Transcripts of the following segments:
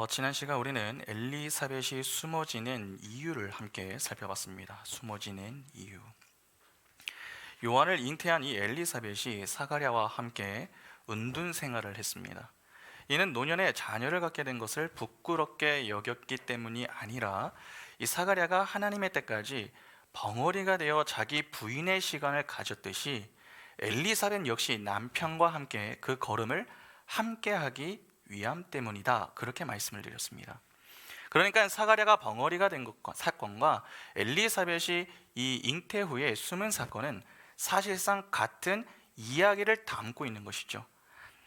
지난 시간 우리는 엘리사벳이 숨어지는 이유를 함께 살펴봤습니다. 숨어지는 이유. 요한을 잉태한 이 엘리사벳이 사가랴와 함께 은둔 생활을 했습니다. 이는 노년에 자녀를 갖게 된 것을 부끄럽게 여겼기 때문이 아니라 이 사가랴가 하나님의 때까지 벙어리가 되어 자기 부인의 시간을 가졌듯이 엘리사벳 역시 남편과 함께 그 걸음을 함께하기 위함 때문이다, 그렇게 말씀을 드렸습니다. 그러니까 사가랴가 벙어리가 된 사건과 엘리사벳이 이 잉태 후에 숨은 사건은 사실상 같은 이야기를 담고 있는 것이죠.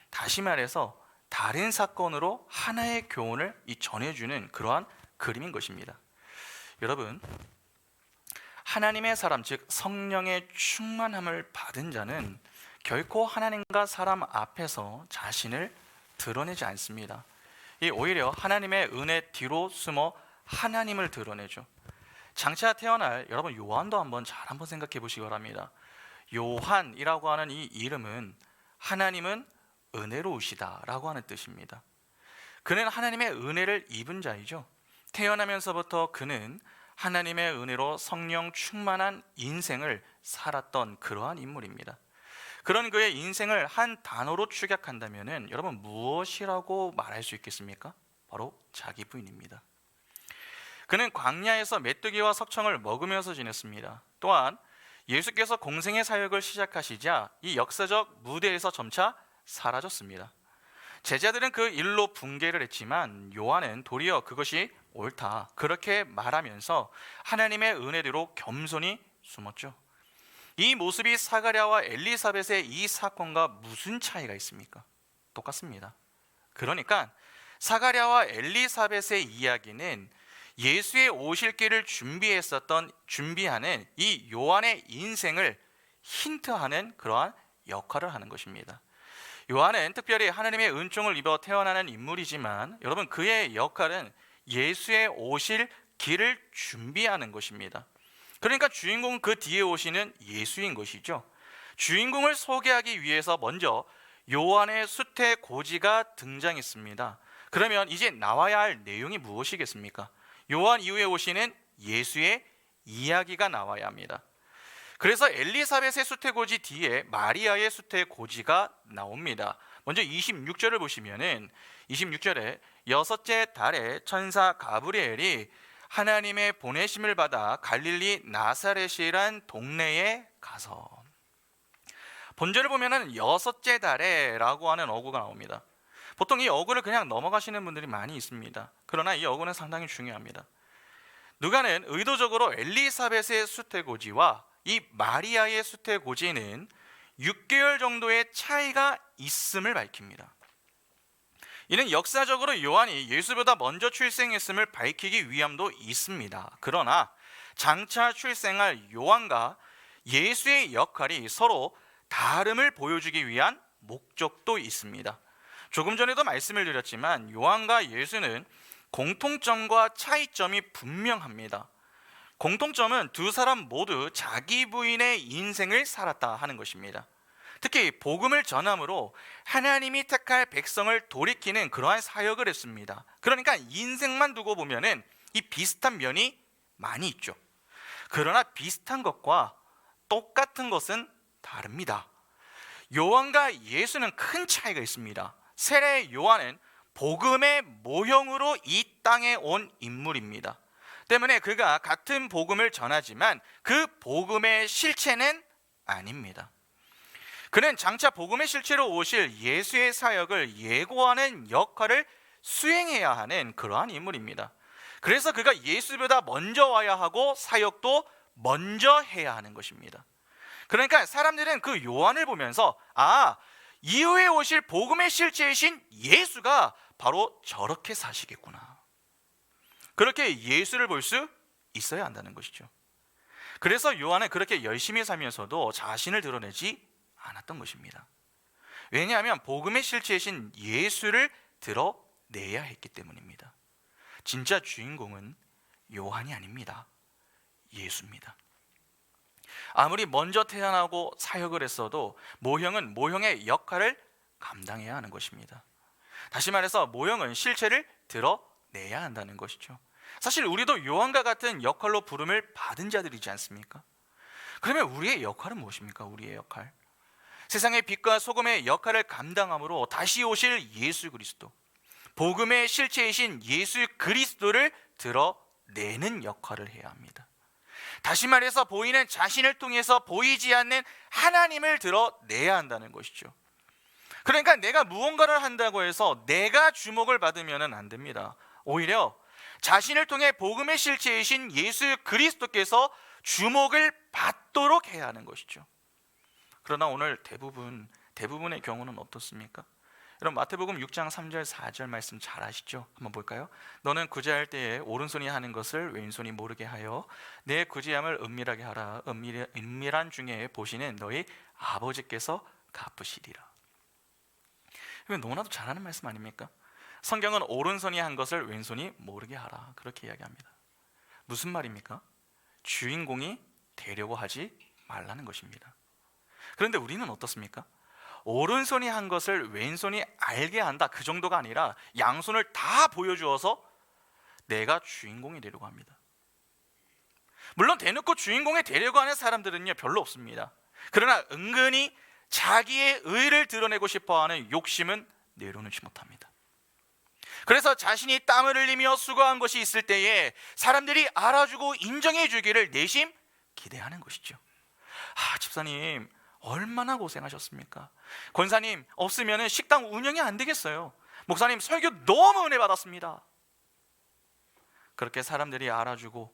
다시 말해서 다른 사건으로 하나의 교훈을 전해주는 그러한 그림인 것입니다. 여러분, 하나님의 사람, 즉 성령의 충만함을 받은 자는 결코 하나님과 사람 앞에서 자신을 드러내지 않습니다. 오히려 하나님의 은혜 뒤로 숨어 하나님을 드러내죠. 장차 태어날 여러분 요한도 한번 생각해 보시기 바랍니다. 요한이라고 하는 이 이름은 하나님은 은혜로우시다 라고 하는 뜻입니다. 그는 하나님의 은혜를 입은 자이죠. 태어나면서부터 그는 하나님의 은혜로 성령 충만한 인생을 살았던 그러한 인물입니다. 그런 그의 인생을 한 단어로 축약한다면 여러분 무엇이라고 말할 수 있겠습니까? 바로 자기 부인입니다. 그는 광야에서 메뚜기와 석청을 먹으면서 지냈습니다. 또한 예수께서 공생의 사역을 시작하시자 이 역사적 무대에서 점차 사라졌습니다. 제자들은 그 일로 붕괴를 했지만 요한은 도리어 그것이 옳다, 그렇게 말하면서 하나님의 은혜대로 겸손히 숨었죠. 이 모습이 사가랴와 엘리사벳의 이 사건과 무슨 차이가 있습니까? 똑같습니다. 그러니까 사가랴와 엘리사벳의 이야기는 예수의 오실 길을 준비하는 이 요한의 인생을 힌트하는 그러한 역할을 하는 것입니다. 요한은 특별히 하나님의 은총을 입어 태어나는 인물이지만 여러분 그의 역할은 예수의 오실 길을 준비하는 것입니다. 그러니까 주인공은 그 뒤에 오시는 예수인 것이죠. 주인공을 소개하기 위해서 먼저 요한의 수태고지가 등장했습니다. 그러면 이제 나와야 할 내용이 무엇이겠습니까? 요한 이후에 오시는 예수의 이야기가 나와야 합니다. 그래서 엘리사벳의 수태고지 뒤에 마리아의 수태고지가 나옵니다. 먼저 26절을 보시면은 26절에 여섯째 달에 천사 가브리엘이 하나님의 보내심을 받아 갈릴리 나사렛이란 동네에 가서, 본절을 보면은 여섯째 달에 라고 하는 어구가 나옵니다. 보통 이 어구를 그냥 넘어가시는 분들이 많이 있습니다. 그러나 이 어구는 상당히 중요합니다. 누가는 의도적으로 엘리사벳의 수태고지와 이 마리아의 수태고지는 6개월 정도의 차이가 있음을 밝힙니다. 이는 역사적으로 요한이 예수보다 먼저 출생했음을 밝히기 위함도 있습니다. 그러나 장차 출생할 요한과 예수의 역할이 서로 다름을 보여주기 위한 목적도 있습니다. 조금 전에도 말씀을 드렸지만 요한과 예수는 공통점과 차이점이 분명합니다. 공통점은 두 사람 모두 자기 부인의 인생을 살았다 하는 것입니다. 특히 복음을 전함으로 하나님이 택할 백성을 돌이키는 그러한 사역을 했습니다. 그러니까 인생만 두고 보면은 이 비슷한 면이 많이 있죠. 그러나 비슷한 것과 똑같은 것은 다릅니다. 요한과 예수는 큰 차이가 있습니다. 세례 요한은 복음의 모형으로 이 땅에 온 인물입니다. 때문에 그가 같은 복음을 전하지만 그 복음의 실체는 아닙니다. 그는 장차 복음의 실체로 오실 예수의 사역을 예고하는 역할을 수행해야 하는 그러한 인물입니다. 그래서 그가 예수보다 먼저 와야 하고 사역도 먼저 해야 하는 것입니다. 그러니까 사람들은 그 요한을 보면서 이후에 오실 복음의 실체이신 예수가 바로 저렇게 사시겠구나, 그렇게 예수를 볼 수 있어야 한다는 것이죠. 그래서 요한은 그렇게 열심히 살면서도 자신을 드러내지 않았던 것입니다. 왜냐하면 복음의 실체이신 예수를 드러내야 했기 때문입니다. 진짜 주인공은 요한이 아닙니다. 예수입니다. 아무리 먼저 태어나고 사역을 했어도 모형은 모형의 역할을 감당해야 하는 것입니다. 다시 말해서 모형은 실체를 드러내야 한다는 것이죠. 사실 우리도 요한과 같은 역할로 부름을 받은 자들이지 않습니까? 그러면 우리의 역할은 무엇입니까? 우리의 역할, 세상의 빛과 소금의 역할을 감당함으로 다시 오실 예수 그리스도, 복음의 실체이신 예수 그리스도를 드러내는 역할을 해야 합니다. 다시 말해서 보이는 자신을 통해서 보이지 않는 하나님을 드러내야 한다는 것이죠. 그러니까 내가 무언가를 한다고 해서 내가 주목을 받으면 안 됩니다. 오히려 자신을 통해 복음의 실체이신 예수 그리스도께서 주목을 받도록 해야 하는 것이죠. 그러나 오늘 대부분의 경우는 어떻습니까? 여러분, 마태복음 6장 3절 4절 말씀 잘 아시죠? 한번 볼까요? 너는 구제할 때에 오른손이 하는 것을 왼손이 모르게 하여 내 구제함을 은밀하게 하라. 은밀한 중에 보시는 너희 아버지께서 갚으시리라. 이거 너무나도 잘하는 말씀 아닙니까? 성경은 오른손이 한 것을 왼손이 모르게 하라, 그렇게 이야기합니다. 무슨 말입니까? 주인공이 되려고 하지 말라는 것입니다. 그런데 우리는 어떻습니까? 오른손이 한 것을 왼손이 알게 한다, 그 정도가 아니라 양손을 다 보여주어서 내가 주인공이 되려고 합니다. 물론 대놓고 주인공이 되려고 하는 사람들은요 별로 없습니다. 그러나 은근히 자기의 의를 드러내고 싶어하는 욕심은 내려놓지 못합니다. 그래서 자신이 땀을 흘리며 수고한 것이 있을 때에 사람들이 알아주고 인정해 주기를 내심 기대하는 것이죠. 집사님 얼마나 고생하셨습니까? 권사님 없으면 식당 운영이 안 되겠어요. 목사님 설교 너무 은혜 받았습니다. 그렇게 사람들이 알아주고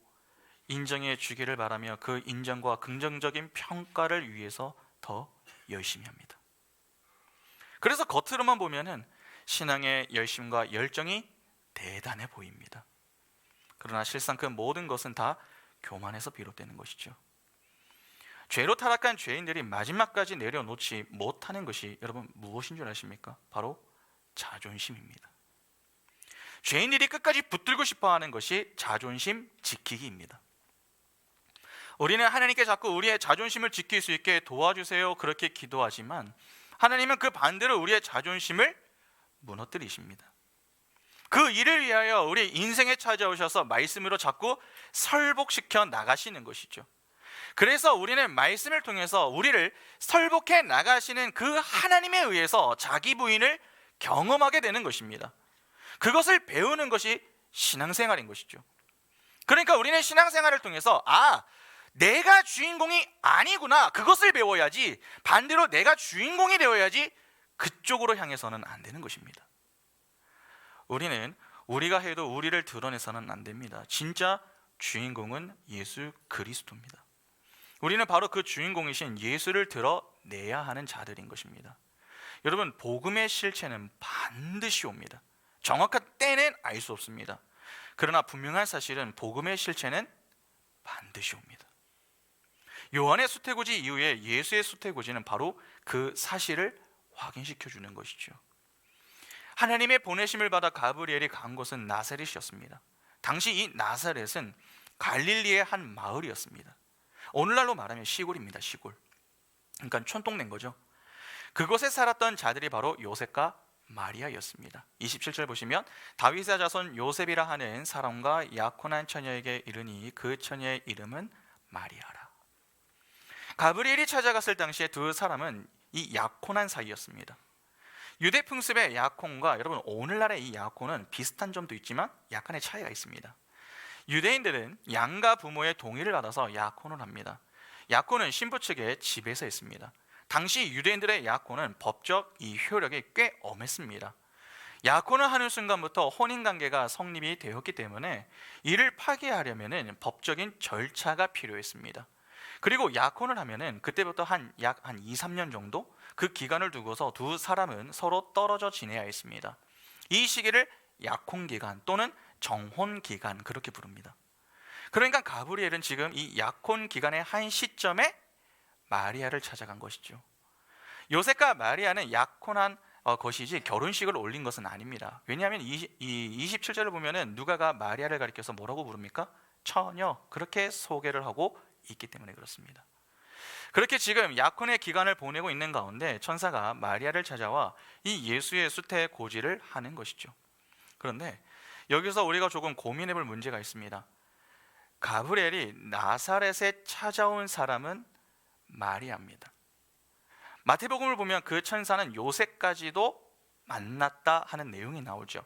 인정해 주기를 바라며 그 인정과 긍정적인 평가를 위해서 더 열심히 합니다. 그래서 겉으로만 보면은 신앙의 열심과 열정이 대단해 보입니다. 그러나 실상 그 모든 것은 다 교만에서 비롯되는 것이죠. 죄로 타락한 죄인들이 마지막까지 내려놓지 못하는 것이 여러분 무엇인 줄 아십니까? 바로 자존심입니다. 죄인들이 끝까지 붙들고 싶어하는 것이 자존심 지키기입니다. 우리는 하나님께 자꾸 우리의 자존심을 지킬 수 있게 도와주세요 그렇게 기도하지만 하나님은 그 반대로 우리의 자존심을 무너뜨리십니다. 그 일을 위하여 우리 인생에 찾아오셔서 말씀으로 자꾸 설복시켜 나가시는 것이죠. 그래서 우리는 말씀을 통해서 우리를 설복해 나가시는 그 하나님에 의해서 자기 부인을 경험하게 되는 것입니다. 그것을 배우는 것이 신앙생활인 것이죠. 그러니까 우리는 신앙생활을 통해서 내가 주인공이 아니구나, 그것을 배워야지, 반대로 내가 주인공이 되어야지 그쪽으로 향해서는 안 되는 것입니다. 우리는 우리가 해도 우리를 드러내서는 안 됩니다. 진짜 주인공은 예수 그리스도입니다. 우리는 바로 그 주인공이신 예수를 드러내야 하는 자들인 것입니다. 여러분, 복음의 실체는 반드시 옵니다. 정확한 때는 알 수 없습니다. 그러나 분명한 사실은 복음의 실체는 반드시 옵니다. 요한의 수태고지 이후에 예수의 수태고지는 바로 그 사실을 확인시켜 주는 것이죠. 하나님의 보내심을 받아 가브리엘이 간 곳은 나사렛이었습니다. 당시 이 나사렛은 갈릴리의 한 마을이었습니다. 오늘날로 말하면 시골입니다. 시골. 그러니까 촌동네인 거죠. 그곳에 살았던 자들이 바로 요셉과 마리아였습니다. 27절 보시면 다윗의 자손 요셉이라 하는 사람과 약혼한 처녀에게 이르니 그 처녀의 이름은 마리아라. 가브리엘이 찾아갔을 당시에 두 사람은 이 약혼한 사이였습니다. 유대 풍습의 약혼과 여러분 오늘날의 이 약혼은 비슷한 점도 있지만 약간의 차이가 있습니다. 유대인들은 양가 부모의 동의를 받아서 약혼을 합니다. 약혼은 신부 측의 집에서 했습니다. 당시 유대인들의 약혼은 법적 이 효력이 꽤 엄했습니다. 약혼을 하는 순간부터 혼인관계가 성립이 되었기 때문에 이를 파기하려면 법적인 절차가 필요했습니다. 그리고 약혼을 하면은 그때부터 약 2, 3년 정도 그 기간을 두고서 두 사람은 서로 떨어져 지내야 했습니다. 이 시기를 약혼기간 또는 정혼기간 그렇게 부릅니다. 그러니까 가브리엘은 지금 이 약혼기간의 한 시점에 마리아를 찾아간 것이죠. 요셉과 마리아는 약혼한 것이지 결혼식을 올린 것은 아닙니다. 왜냐하면 이 27절을 보면은 누가가 마리아를 가리켜서 뭐라고 부릅니까? 처녀, 그렇게 소개를 하고 있기 때문에 그렇습니다. 그렇게 지금 약혼의 기간을 보내고 있는 가운데 천사가 마리아를 찾아와 이 예수의 수태 고지를 하는 것이죠. 그런데 여기서 우리가 조금 고민해 볼 문제가 있습니다. 가브리엘이 나사렛에 찾아온 사람은 마리아입니다. 마태복음을 보면 그 천사는 요셉까지도 만났다 하는 내용이 나오죠.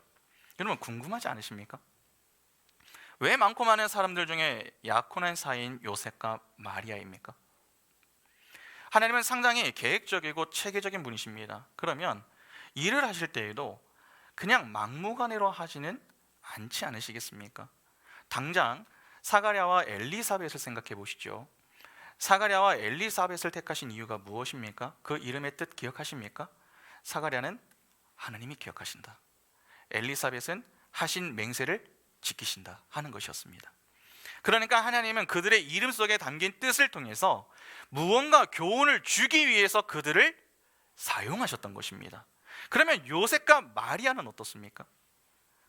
여러분 궁금하지 않으십니까? 왜 많고 많은 사람들 중에 약혼한 사이인 요셉과 마리아입니까? 하나님은 상당히 계획적이고 체계적인 분이십니다. 그러면 일을 하실 때에도 그냥 막무가내로 하지는 않지 않으시겠습니까? 당장 사가랴와 엘리사벳을 생각해 보시죠. 사가랴와 엘리사벳을 택하신 이유가 무엇입니까? 그 이름의 뜻 기억하십니까? 사가랴는 하나님이 기억하신다, 엘리사벳은 하신 맹세를 지키신다 하는 것이었습니다. 그러니까 하나님은 그들의 이름 속에 담긴 뜻을 통해서 무언가 교훈을 주기 위해서 그들을 사용하셨던 것입니다. 그러면 요셉과 마리아는 어떻습니까?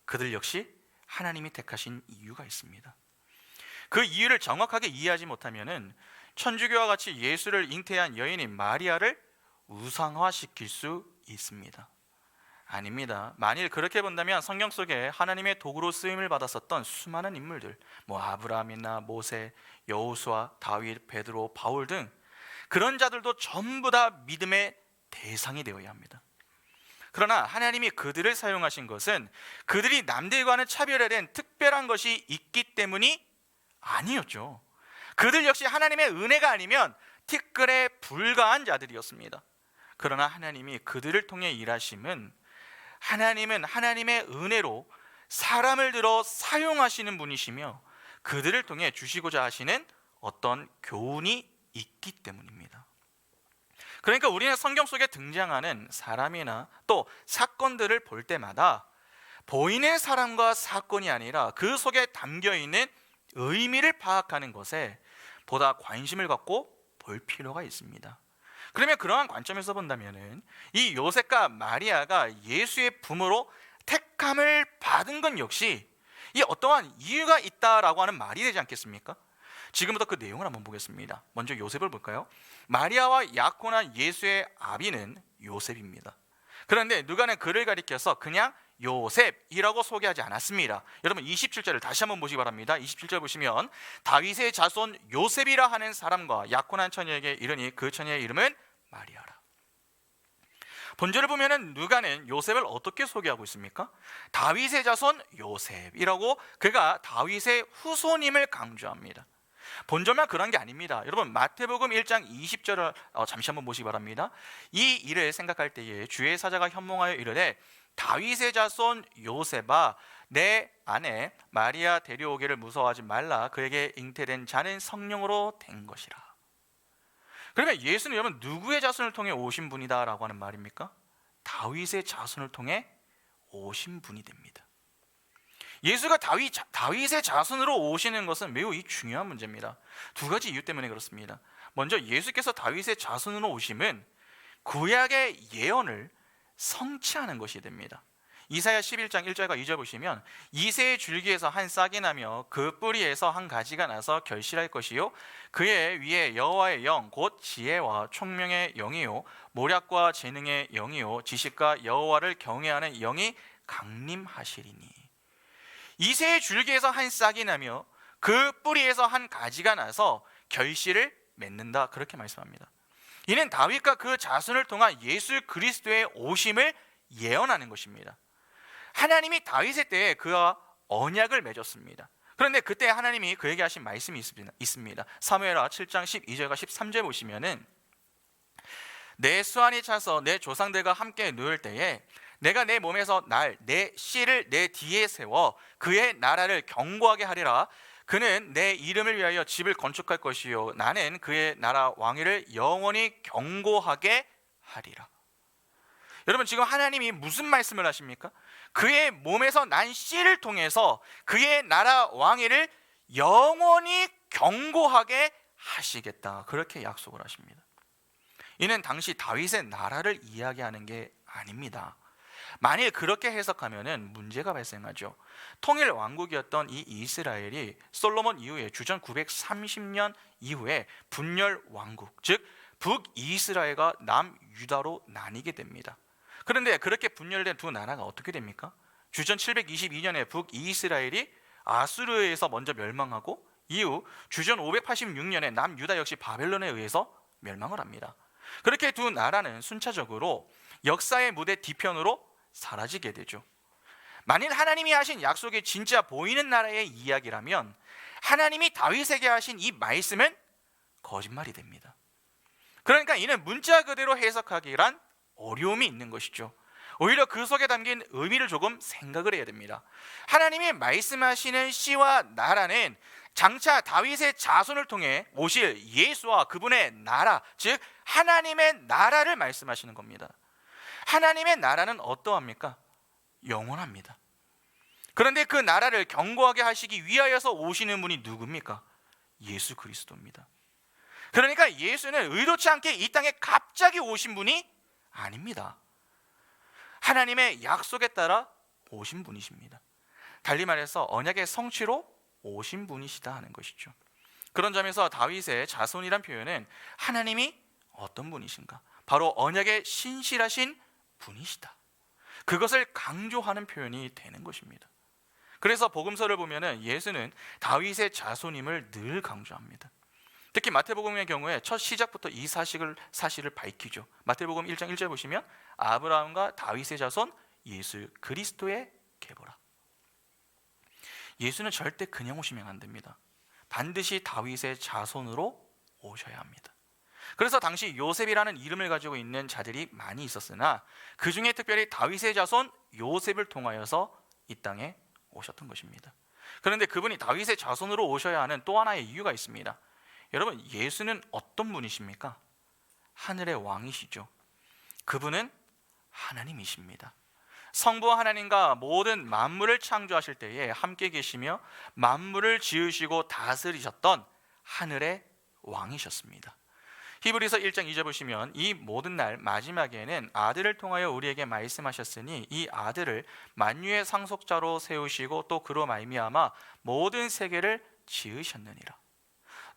그들 역시 하나님이 택하신 이유가 있습니다. 그 이유를 정확하게 이해하지 못하면은 천주교와 같이 예수를 잉태한 여인인 마리아를 우상화시킬 수 있습니다. 아닙니다. 만일 그렇게 본다면 성경 속에 하나님의 도구로 쓰임을 받았었던 수많은 인물들, 아브라함이나 모세, 여호수아, 다윗, 베드로, 바울 등 그런 자들도 전부 다 믿음의 대상이 되어야 합니다. 그러나 하나님이 그들을 사용하신 것은 그들이 남들과는 차별화된 특별한 것이 있기 때문이 아니었죠. 그들 역시 하나님의 은혜가 아니면 티끌에 불과한 자들이었습니다. 그러나 하나님이 그들을 통해 일하심은 하나님은 하나님의 은혜로 사람을 들어 사용하시는 분이시며 그들을 통해 주시고자 하시는 어떤 교훈이 있기 때문입니다. 그러니까 우리는 성경 속에 등장하는 사람이나 또 사건들을 볼 때마다 보이는 사람과 사건이 아니라 그 속에 담겨있는 의미를 파악하는 것에 보다 관심을 갖고 볼 필요가 있습니다. 그러면 그러한 관점에서 본다면 이 요셉과 마리아가 예수의 부모로 택함을 받은 건 역시 이 어떠한 이유가 있다라고 하는 말이 되지 않겠습니까? 지금부터 그 내용을 한번 보겠습니다. 먼저 요셉을 볼까요? 마리아와 약혼한 예수의 아비는 요셉입니다. 그런데 누가는 그를 가리켜서 그냥 요셉이라고 소개하지 않았습니다. 여러분 27절을 다시 한번 보시기 바랍니다. 27절 보시면 다윗의 자손 요셉이라 하는 사람과 약혼한 처녀에게 이르니 그 처녀의 이름은 마리아라. 본절을 보면은 누가는 요셉을 어떻게 소개하고 있습니까? 다윗의 자손 요셉이라고 그가 다윗의 후손임을 강조합니다. 본절만 그런 게 아닙니다. 여러분 마태복음 1장 20절을 잠시 한번 보시기 바랍니다. 이 일을 생각할 때에 주의 사자가 현몽하여 이르되 다윗의 자손 요셉아 내 아내 마리아 데려오기를 무서워하지 말라 그에게 잉태된 자는 성령으로 된 것이라. 그러면 예수는 여러분 누구의 자손을 통해 오신 분이다 라고 하는 말입니까? 다윗의 자손을 통해 오신 분이 됩니다. 예수가 다윗의 자손으로 오시는 것은 매우 중요한 문제입니다. 두 가지 이유 때문에 그렇습니다. 먼저 예수께서 다윗의 자손으로 오심은 구약의 예언을 성취하는 것이 됩니다. 이사야 11장 1절과 2절 보시면 이새의 줄기에서 한 싹이 나며 그 뿌리에서 한 가지가 나서 결실할 것이요 그의 위에 여호와의 영 곧 지혜와 총명의 영이요 모략과 재능의 영이요 지식과 여호와를 경외하는 영이 강림하시리니. 이새의 줄기에서 한 싹이 나며 그 뿌리에서 한 가지가 나서 결실을 맺는다 그렇게 말씀합니다. 이는 다윗과 그 자손을 통한 예수 그리스도의 오심을 예언하는 것입니다. 하나님이 다윗의 때에 그와 언약을 맺었습니다. 그런데 그때 하나님이 그에게 하신 말씀이 있습니다. 사무엘하 7장 12절과 13절 보시면은 내 수완이 차서 내 조상들과 함께 누울 때에 내가 내 몸에서 내 씨를 내 뒤에 세워 그의 나라를 견고하게 하리라. 그는 내 이름을 위하여 집을 건축할 것이요 나는 그의 나라 왕위를 영원히 견고하게 하리라. 여러분 지금 하나님이 무슨 말씀을 하십니까? 그의 몸에서 난 씨를 통해서 그의 나라 왕위를 영원히 견고하게 하시겠다 그렇게 약속을 하십니다. 이는 당시 다윗의 나라를 이야기하는 게 아닙니다. 만일 그렇게 해석하면은 문제가 발생하죠. 통일 왕국이었던 이 이스라엘이 솔로몬 이후에 주전 930년 이후에 분열 왕국, 즉 북이스라엘과 남유다로 나뉘게 됩니다. 그런데 그렇게 분열된 두 나라가 어떻게 됩니까? 주전 722년에 북이스라엘이 아수르에서 먼저 멸망하고 이후 주전 586년에 남유다 역시 바벨론에 의해서 멸망을 합니다. 그렇게 두 나라는 순차적으로 역사의 무대 뒤편으로 사라지게 되죠. 만일 하나님이 하신 약속이 진짜 보이는 나라의 이야기라면 하나님이 다윗에게 하신 이 말씀은 거짓말이 됩니다. 그러니까 이는 문자 그대로 해석하기란 어려움이 있는 것이죠. 오히려 그 속에 담긴 의미를 조금 생각을 해야 됩니다. 하나님이 말씀하시는 씨와 나라는 장차 다윗의 자손을 통해 오실 예수와 그분의 나라, 즉 하나님의 나라를 말씀하시는 겁니다. 하나님의 나라는 어떠합니까? 영원합니다. 그런데 그 나라를 견고하게 하시기 위하여서 오시는 분이 누굽니까? 예수 그리스도입니다. 그러니까 예수는 의도치 않게 이 땅에 갑자기 오신 분이 아닙니다. 하나님의 약속에 따라 오신 분이십니다. 달리 말해서 언약의 성취로 오신 분이시다 하는 것이죠. 그런 점에서 다윗의 자손이란 표현은 하나님이 어떤 분이신가? 바로 언약의 신실하신 분이시다. 그것을 강조하는 표현이 되는 것입니다. 그래서 복음서를 보면은 예수는 다윗의 자손임을 늘 강조합니다. 특히 마태복음의 경우에 첫 시작부터 이 사실을 밝히죠. 마태복음 1장 1절 보시면 아브라함과 다윗의 자손 예수 그리스도의 계보라. 예수는 절대 그냥 오시면 안 됩니다. 반드시 다윗의 자손으로 오셔야 합니다. 그래서 당시 요셉이라는 이름을 가지고 있는 자들이 많이 있었으나 그 중에 특별히 다윗의 자손 요셉을 통하여서 이 땅에 오셨던 것입니다. 그런데 그분이 다윗의 자손으로 오셔야 하는 또 하나의 이유가 있습니다. 여러분, 예수는 어떤 분이십니까? 하늘의 왕이시죠. 그분은 하나님이십니다. 성부 하나님과 모든 만물을 창조하실 때에 함께 계시며 만물을 지으시고 다스리셨던 하늘의 왕이셨습니다. 히브리서 1장 2절 보시면 이 모든 날 마지막에는 아들을 통하여 우리에게 말씀하셨으니 이 아들을 만유의 상속자로 세우시고 또 그로 말미암아 모든 세계를 지으셨느니라.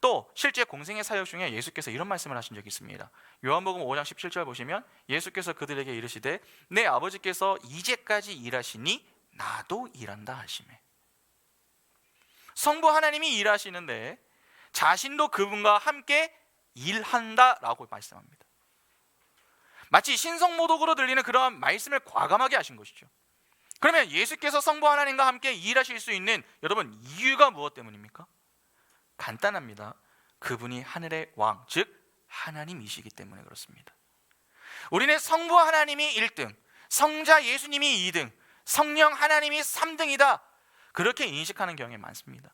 또 실제 공생의 사역 중에 예수께서 이런 말씀을 하신 적이 있습니다. 요한복음 5장 17절 보시면 예수께서 그들에게 이르시되 내 아버지께서 이제까지 일하시니 나도 일한다 하시매. 성부 하나님이 일하시는데 자신도 그분과 함께 일한다라고 말씀합니다. 마치 신성모독으로 들리는 그러한 말씀을 과감하게 하신 것이죠. 그러면 예수께서 성부 하나님과 함께 일하실 수 있는 여러분 이유가 무엇 때문입니까? 간단합니다. 그분이 하늘의 왕, 즉 하나님이시기 때문에 그렇습니다. 우리는 성부 하나님이 1등, 성자 예수님이 2등, 성령 하나님이 3등이다 그렇게 인식하는 경우가 많습니다.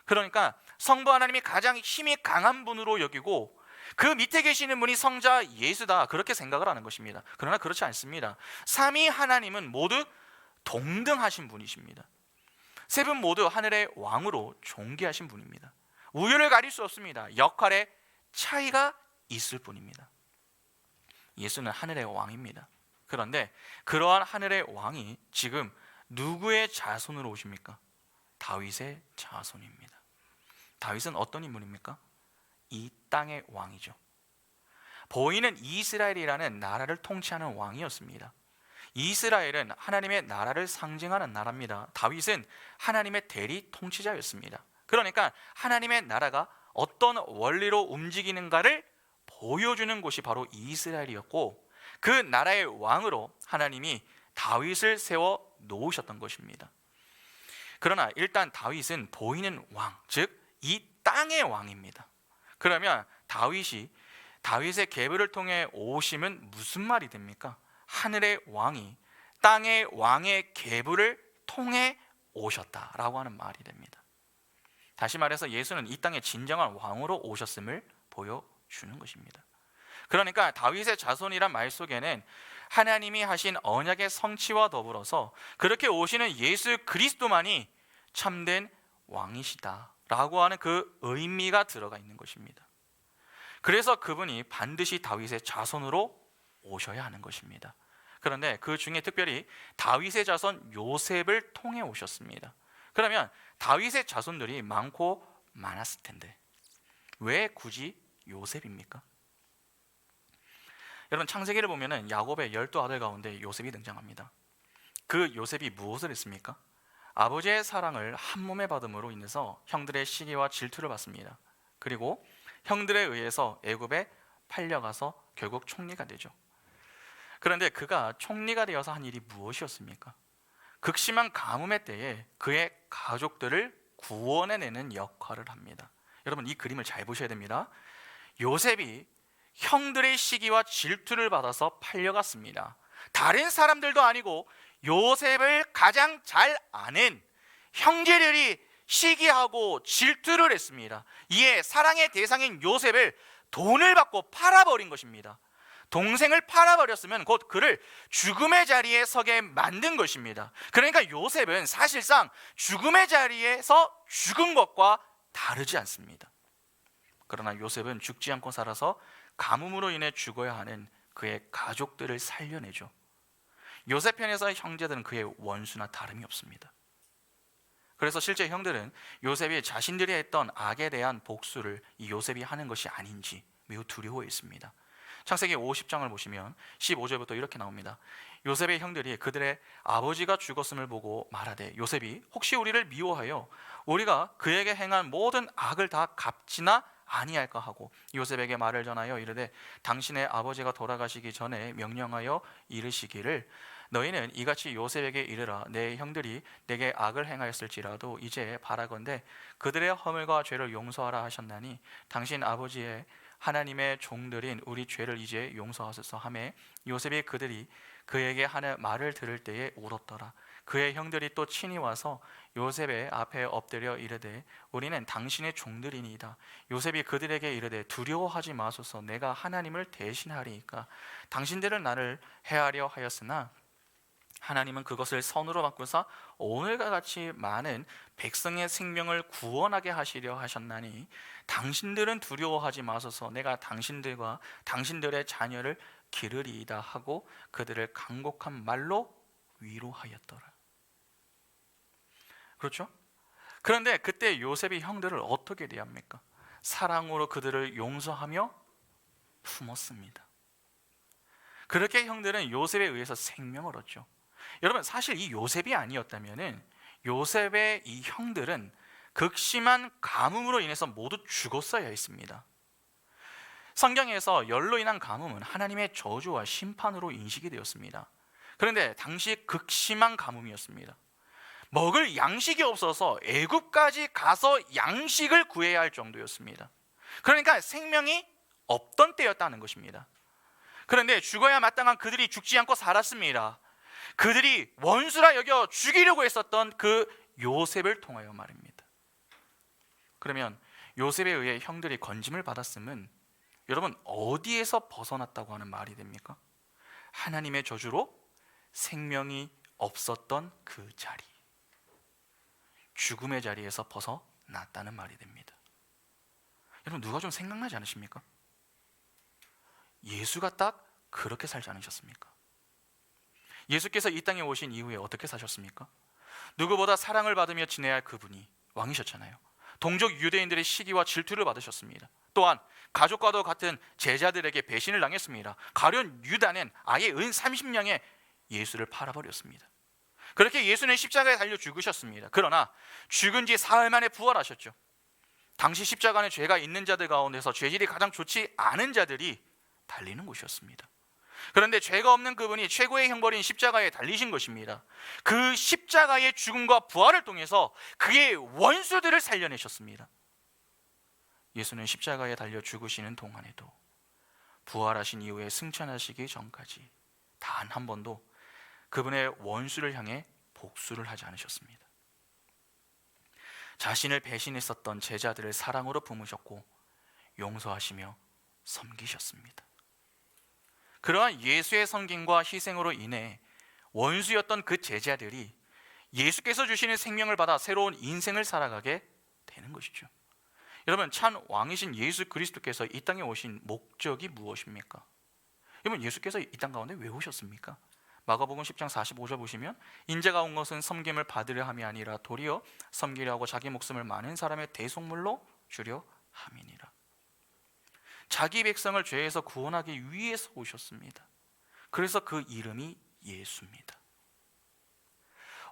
그러니까 성부 하나님이 가장 힘이 강한 분으로 여기고 그 밑에 계시는 분이 성자 예수다 그렇게 생각을 하는 것입니다. 그러나 그렇지 않습니다. 삼위 하나님은 모두 동등하신 분이십니다. 세 분 모두 하늘의 왕으로 존귀하신 분입니다. 우열을 가릴 수 없습니다. 역할의 차이가 있을 뿐입니다. 예수는 하늘의 왕입니다. 그런데 그러한 하늘의 왕이 지금 누구의 자손으로 오십니까? 다윗의 자손입니다. 다윗은 어떤 인물입니까? 이 땅의 왕이죠. 보이는 이스라엘이라는 나라를 통치하는 왕이었습니다. 이스라엘은 하나님의 나라를 상징하는 나라입니다. 다윗은 하나님의 대리 통치자였습니다. 그러니까 하나님의 나라가 어떤 원리로 움직이는가를 보여주는 곳이 바로 이스라엘이었고 그 나라의 왕으로 하나님이 다윗을 세워 놓으셨던 것입니다. 그러나 일단 다윗은 보이는 왕, 즉 이 땅의 왕입니다. 그러면 다윗의 계보를 통해 오심은 무슨 말이 됩니까? 하늘의 왕이 땅의 왕의 계보를 통해 오셨다라고 하는 말이 됩니다. 다시 말해서 예수는 이 땅의 진정한 왕으로 오셨음을 보여주는 것입니다. 그러니까 다윗의 자손이란 말 속에는 하나님이 하신 언약의 성취와 더불어서 그렇게 오시는 예수 그리스도만이 참된 왕이시다라고 하는 그 의미가 들어가 있는 것입니다. 그래서 그분이 반드시 다윗의 자손으로 오셔야 하는 것입니다. 그런데 그 중에 특별히 다윗의 자손 요셉을 통해 오셨습니다. 그러면 다윗의 자손들이 많고 많았을 텐데 왜 굳이 요셉입니까? 여러분, 창세기를 보면은 야곱의 12아들 가운데 요셉이 등장합니다. 그 요셉이 무엇을 했습니까? 아버지의 사랑을 한 몸에 받음으로 인해서 형들의 시기와 질투를 받습니다. 그리고 형들에 의해서 애굽에 팔려가서 결국 총리가 되죠. 그런데 그가 총리가 되어서 한 일이 무엇이었습니까? 극심한 가뭄의 때에 그의 가족들을 구원해내는 역할을 합니다. 여러분, 이 그림을 잘 보셔야 됩니다. 요셉이 형들의 시기와 질투를 받아서 팔려갔습니다. 다른 사람들도 아니고 요셉을 가장 잘 아는 형제들이 시기하고 질투를 했습니다. 이에 사랑의 대상인 요셉을 돈을 받고 팔아버린 것입니다. 동생을 팔아버렸으면 곧 그를 죽음의 자리에 서게 만든 것입니다. 그러니까 요셉은 사실상 죽음의 자리에서 죽은 것과 다르지 않습니다. 그러나 요셉은 죽지 않고 살아서 가뭄으로 인해 죽어야 하는 그의 가족들을 살려내죠. 요셉 편에서 형제들은 그의 원수나 다름이 없습니다. 그래서 실제 형들은 요셉이 자신들이 했던 악에 대한 복수를 이 요셉이 하는 것이 아닌지 매우 두려워했습니다. 창세기 50장을 보시면 15절부터 이렇게 나옵니다. 요셉의 형들이 그들의 아버지가 죽었음을 보고 말하되 요셉이 혹시 우리를 미워하여 우리가 그에게 행한 모든 악을 다 갚지나 아니할까 하고 요셉에게 말을 전하여 이르되 당신의 아버지가 돌아가시기 전에 명령하여 이르시기를 너희는 이같이 요셉에게 이르라 내 형들이 내게 악을 행하였을지라도 이제 바라건대 그들의 허물과 죄를 용서하라 하셨나니 당신 아버지의 하나님의 종들인 우리 죄를 이제 용서하소서 하매 요셉이 그들이 그에게 하는 말을 들을 때에 울었더라. 그의 형들이 또 친히 와서 요셉의 앞에 엎드려 이르되 우리는 당신의 종들이니이다. 요셉이 그들에게 이르되 두려워하지 마소서 내가 하나님을 대신하리이까 당신들은 나를 해하려 하였으나 하나님은 그것을 선으로 바꾸사 오늘과 같이 많은 백성의 생명을 구원하게 하시려 하셨나니 당신들은 두려워하지 마소서 내가 당신들과 당신들의 자녀를 기르리이다 하고 그들을 간곡한 말로 위로하였더라. 그렇죠? 그런데 그때 요셉이 형들을 어떻게 대합니까? 사랑으로 그들을 용서하며 품었습니다. 그렇게 형들은 요셉에 의해서 생명을 얻죠. 여러분, 사실 이 요셉이 아니었다면은 요셉의 이 형들은 극심한 가뭄으로 인해서 모두 죽었어야 했습니다. 성경에서 열로 인한 가뭄은 하나님의 저주와 심판으로 인식이 되었습니다. 그런데 당시 극심한 가뭄이었습니다. 먹을 양식이 없어서 애굽까지 가서 양식을 구해야 할 정도였습니다. 그러니까 생명이 없던 때였다는 것입니다. 그런데 죽어야 마땅한 그들이 죽지 않고 살았습니다. 그들이 원수라 여겨 죽이려고 했었던 그 요셉을 통하여 말입니다. 그러면 요셉에 의해 형들이 건짐을 받았음은 여러분 어디에서 벗어났다고 하는 말이 됩니까? 하나님의 저주로 생명이 없었던 그 자리, 죽음의 자리에서 벗어났다는 말이 됩니다. 여러분, 누가 좀 생각나지 않으십니까? 예수가 딱 그렇게 살지 않으셨습니까? 예수께서 이 땅에 오신 이후에 어떻게 사셨습니까? 누구보다 사랑을 받으며 지내야 할 그분이 왕이셨잖아요. 동족 유대인들의 시기와 질투를 받으셨습니다. 또한 가족과도 같은 제자들에게 배신을 당했습니다. 가룟 유다는 아예 은 30냥에 예수를 팔아버렸습니다. 그렇게 예수는 십자가에 달려 죽으셨습니다. 그러나 죽은 지 사흘 만에 부활하셨죠. 당시 십자가는 죄가 있는 자들 가운데서 죄질이 가장 좋지 않은 자들이 달리는 곳이었습니다. 그런데 죄가 없는 그분이 최고의 형벌인 십자가에 달리신 것입니다. 그 십자가의 죽음과 부활을 통해서 그의 원수들을 살려내셨습니다. 예수는 십자가에 달려 죽으시는 동안에도 부활하신 이후에 승천하시기 전까지 단 한 번도 그분의 원수를 향해 복수를 하지 않으셨습니다. 자신을 배신했었던 제자들을 사랑으로 품으셨고 용서하시며 섬기셨습니다. 그러한 예수의 섬김과 희생으로 인해 원수였던 그 제자들이 예수께서 주시는 생명을 받아 새로운 인생을 살아가게 되는 것이죠. 여러분, 참 왕이신 예수 그리스도께서 이 땅에 오신 목적이 무엇입니까? 여러분, 예수께서 이 땅 가운데 왜 오셨습니까? 마가복음 10장 45절 보시면 인자가 온 것은 섬김을 받으려 함이 아니라 도리어 섬기려 하고 자기 목숨을 많은 사람의 대속물로 주려 함이니라. 자기 백성을 죄에서 구원하기 위해서 오셨습니다. 그래서 그 이름이 예수입니다.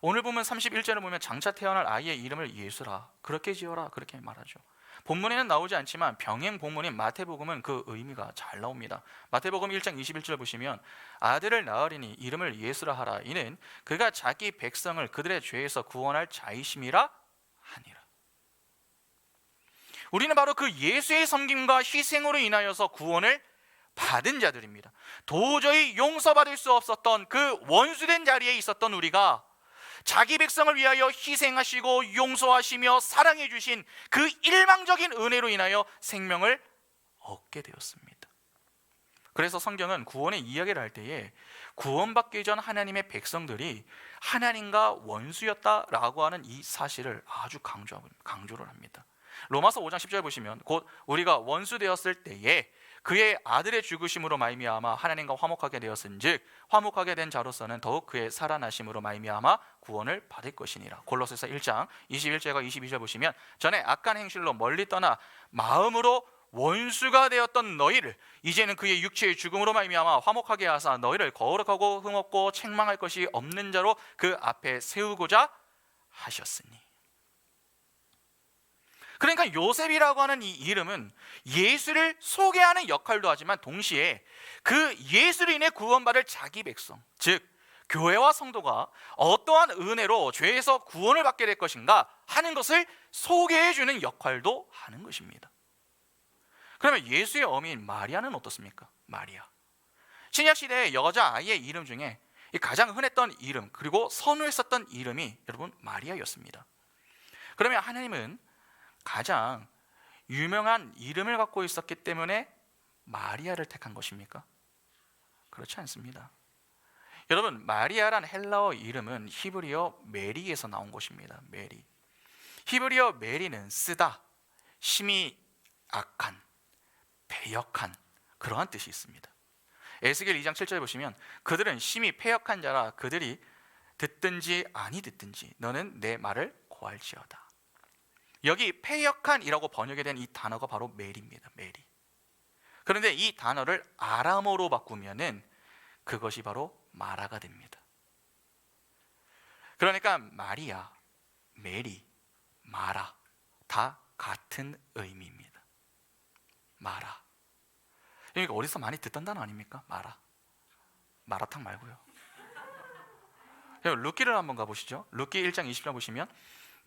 오늘 보면 31절에 보면 장차 태어날 아이의 이름을 예수라, 그렇게 지어라, 그렇게 말하죠. 본문에는 나오지 않지만 병행 본문인 마태복음은 그 의미가 잘 나옵니다. 마태복음 1장 21절 보시면 아들을 낳으리니 이름을 예수라 하라. 이는 그가 자기 백성을 그들의 죄에서 구원할 자이심이라 하니라. 우리는 바로 그 예수의 섬김과 희생으로 인하여서 구원을 받은 자들입니다. 도저히 용서받을 수 없었던 그 원수된 자리에 있었던 우리가 자기 백성을 위하여 희생하시고 용서하시며 사랑해 주신 그 일망적인 은혜로 인하여 생명을 얻게 되었습니다. 그래서 성경은 구원의 이야기를 할 때에 구원받기 전 하나님의 백성들이 하나님과 원수였다라고 하는 이 사실을 아주 강조를 합니다. 로마서 5장 10절 보시면 곧 우리가 원수 되었을 때에 그의 아들의 죽으심으로 말미암아 하나님과 화목하게 되었은즉 화목하게 된 자로서는 더욱 그의 살아나심으로 말미암아 구원을 받을 것이니라. 골로새서 1장 21절과 22절 보시면 전에 악한 행실로 멀리 떠나 마음으로 원수가 되었던 너희를 이제는 그의 육체의 죽음으로 말미암아 화목하게 하사 너희를 거룩하고 흠없고 책망할 것이 없는 자로 그 앞에 세우고자 하셨으니. 그러니까 요셉이라고 하는 이 이름은 예수를 소개하는 역할도 하지만 동시에 그 예수로 인해 구원받을 자기 백성, 즉 교회와 성도가 어떠한 은혜로 죄에서 구원을 받게 될 것인가 하는 것을 소개해주는 역할도 하는 것입니다. 그러면 예수의 어미인 마리아는 어떻습니까? 마리아, 신약시대의 여자 아이의 이름 중에 가장 흔했던 이름 그리고 선호했었던 이름이 여러분 마리아였습니다. 그러면 하나님은 가장 유명한 이름을 갖고 있었기 때문에 마리아를 택한 것입니까? 그렇지 않습니다. 여러분, 마리아란 헬라어 이름은 히브리어 메리에서 나온 것입니다. 메리. 히브리어 메리는 쓰다, 심히 악한, 패역한 그러한 뜻이 있습니다. 에스겔 2장 7절 보시면 그들은 심히 패역한 자라 그들이 듣든지 아니 듣든지 너는 내 말을 고할지어다. 여기 패역한이라고 번역이 된 이 단어가 바로 메리입니다. 메리. 그런데 이 단어를 아람어로 바꾸면은 그것이 바로 마라가 됩니다. 그러니까 마리아, 메리, 마라 다 같은 의미입니다. 마라. 그러니까 어디서 많이 듣던 단어 아닙니까? 마라. 마라탕 말고요. 룻기를 한번 가보시죠. 룻기 1장 20절 보시면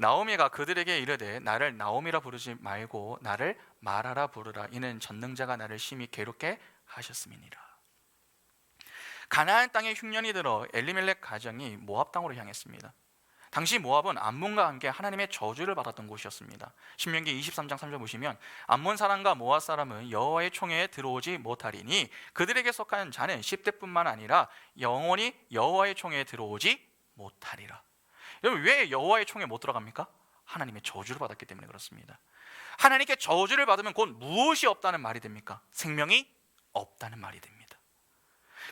나오미가 그들에게 이르되 나를 나오미라 부르지 말고 나를 마라라 부르라. 이는 전능자가 나를 심히 괴롭게 하셨음이니라. 가나안 땅에 흉년이 들어 엘리멜렉 가정이 모압 땅으로 향했습니다. 당시 모압은 암몬과 함께 하나님의 저주를 받았던 곳이었습니다. 신명기 23장 3절 보시면 암몬 사람과 모압 사람은 여호와의 총회에 들어오지 못하리니 그들에게 속한 자는 10대뿐만 아니라 영원히 여호와의 총회에 들어오지 못하리라. 여러분, 왜 여호와의 총회에 못 들어갑니까? 하나님의 저주를 받았기 때문에 그렇습니다. 하나님께 저주를 받으면 곧 무엇이 없다는 말이 됩니까? 생명이 없다는 말이 됩니다.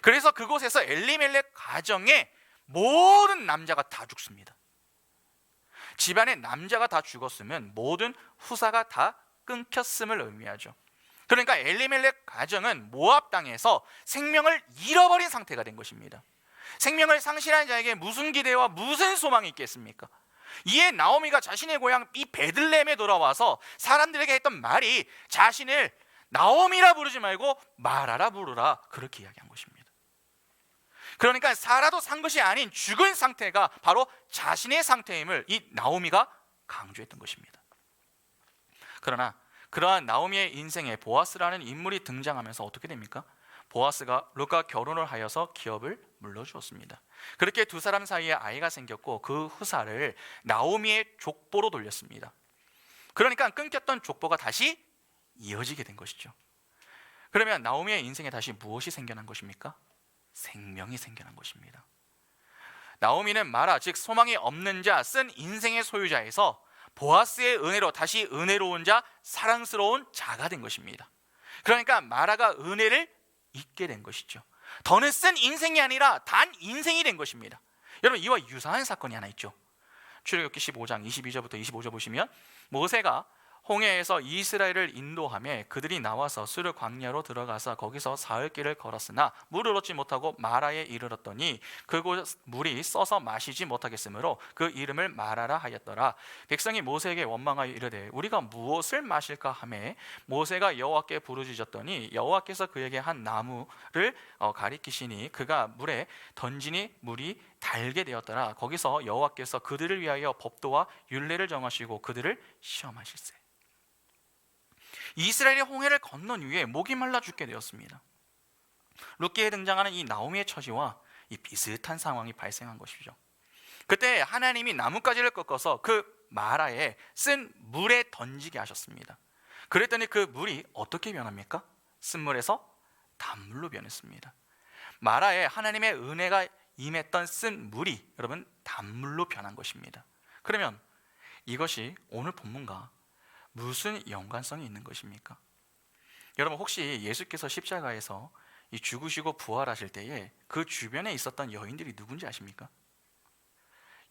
그래서 그곳에서 엘리멜렉 가정에 모든 남자가 다 죽습니다. 집안의 남자가 다 죽었으면 모든 후사가 다 끊겼음을 의미하죠. 그러니까 엘리멜렉 가정은 모압 땅에서 생명을 잃어버린 상태가 된 것입니다. 생명을 상실한 자에게 무슨 기대와 무슨 소망이 있겠습니까? 이에 나오미가 자신의 고향 이 베들레헴에 돌아와서 사람들에게 했던 말이 자신을 나오미라 부르지 말고 마라라 부르라, 그렇게 이야기한 것입니다. 그러니까 살아도 산 것이 아닌 죽은 상태가 바로 자신의 상태임을 이 나오미가 강조했던 것입니다. 그러나 그러한 나오미의 인생에 보아스라는 인물이 등장하면서 어떻게 됩니까? 보아스가 룻과 결혼을 하여서 기업을 물려주었습니다. 그렇게 두 사람 사이에 아이가 생겼고 그 후사를 나오미의 족보로 돌렸습니다. 그러니까 끊겼던 족보가 다시 이어지게 된 것이죠. 그러면 나오미의 인생에 다시 무엇이 생겨난 것입니까? 생명이 생겨난 것입니다. 나오미는 마라, 즉 소망이 없는 자, 쓴 인생의 소유자에서 보아스의 은혜로 다시 은혜로운 자, 사랑스러운 자가 된 것입니다. 그러니까 마라가 은혜를 잊게 된 것이죠. 더는 쓴 인생이 아니라 단 인생이 된 것입니다. 여러분, 이와 유사한 사건이 하나 있죠. 출애굽기 15장 22절부터 25절 보시면 모세가 홍해에서 이스라엘을 인도하며 그들이 나와서 수르 광야로 들어가서 거기서 사흘 길을 걸었으나 물을 얻지 못하고 마라에 이르렀더니 그곳 물이 써서 마시지 못하겠으므로 그 이름을 마라라 하였더라. 백성이 모세에게 원망하여 이르되 우리가 무엇을 마실까 하매 모세가 여호와께 부르짖었더니 여호와께서 그에게 한 나무를 가리키시니 그가 물에 던지니 물이 달게 되었더라. 거기서 여호와께서 그들을 위하여 법도와 율례를 정하시고 그들을 시험하실세. 이스라엘이 홍해를 건넌 이후에 목이 말라 죽게 되었습니다. 룻기에 등장하는 이 나오미의 처지와 이 비슷한 상황이 발생한 것이죠. 그때 하나님이 나뭇가지를 꺾어서 그 마라에 쓴 물에 던지게 하셨습니다. 그랬더니 그 물이 어떻게 변합니까? 쓴 물에서 단물로 변했습니다. 마라에 하나님의 은혜가 임했던 쓴 물이 여러분 단물로 변한 것입니다. 그러면 이것이 오늘 본문과 무슨 연관성이 있는 것입니까? 여러분, 혹시 예수께서 십자가에서 이 죽으시고 부활하실 때에 그 주변에 있었던 여인들이 누군지 아십니까?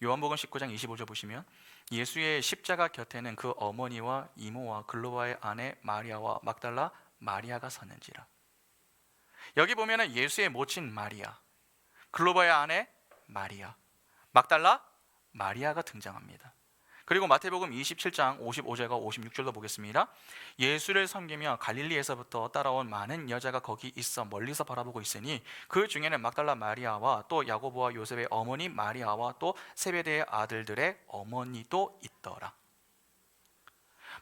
요한복음 19장 25절 보시면 예수의 십자가 곁에는 그 어머니와 이모와 글로바의 아내 마리아와 막달라 마리아가 섰는지라. 여기 보면은 예수의 모친 마리아, 글로바의 아내 마리아, 막달라 마리아가 등장합니다. 그리고 마태복음 27장 55절과 56절도 보겠습니다. 예수를 섬기며 갈릴리에서부터 따라온 많은 여자가 거기 있어 멀리서 바라보고 있으니 그 중에는 막달라 마리아와 또 야고보와 요셉의 어머니 마리아와 또 세베대의 아들들의 어머니도 있더라.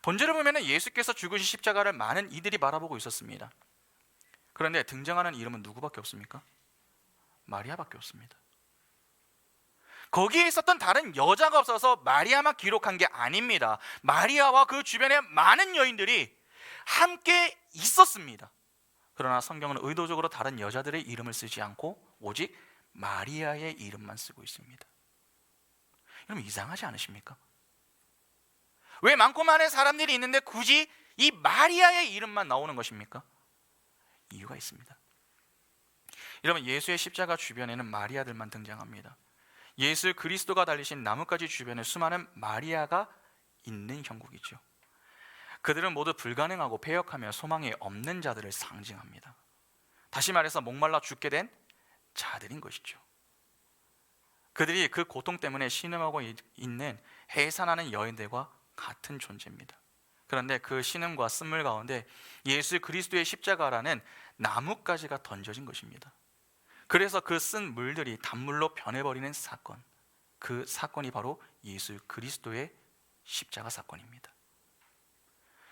본질을 보면 예수께서 죽으신 십자가를 많은 이들이 바라보고 있었습니다. 그런데 등장하는 이름은 누구밖에 없습니까? 마리아밖에 없습니다. 거기에 있었던 다른 여자가 없어서 마리아만 기록한 게 아닙니다. 마리아와 그 주변에 많은 여인들이 함께 있었습니다. 그러나 성경은 의도적으로 다른 여자들의 이름을 쓰지 않고 오직 마리아의 이름만 쓰고 있습니다. 여러분, 이상하지 않으십니까? 왜 많고 많은 사람들이 있는데 굳이 이 마리아의 이름만 나오는 것입니까? 이유가 있습니다. 여러분, 예수의 십자가 주변에는 마리아들만 등장합니다. 예수 그리스도가 달리신 나뭇가지 주변에 수많은 마리아가 있는 형국이죠. 그들은 모두 불가능하고 패역하며 소망이 없는 자들을 상징합니다. 다시 말해서 목말라 죽게 된 자들인 것이죠. 그들이 그 고통 때문에 신음하고 있는 해산하는 여인들과 같은 존재입니다. 그런데 그 신음과 쓴물 가운데 예수 그리스도의 십자가라는 나뭇가지가 던져진 것입니다. 그래서 그 쓴 물들이 단물로 변해버리는 사건, 그 사건이 바로 예수 그리스도의 십자가 사건입니다.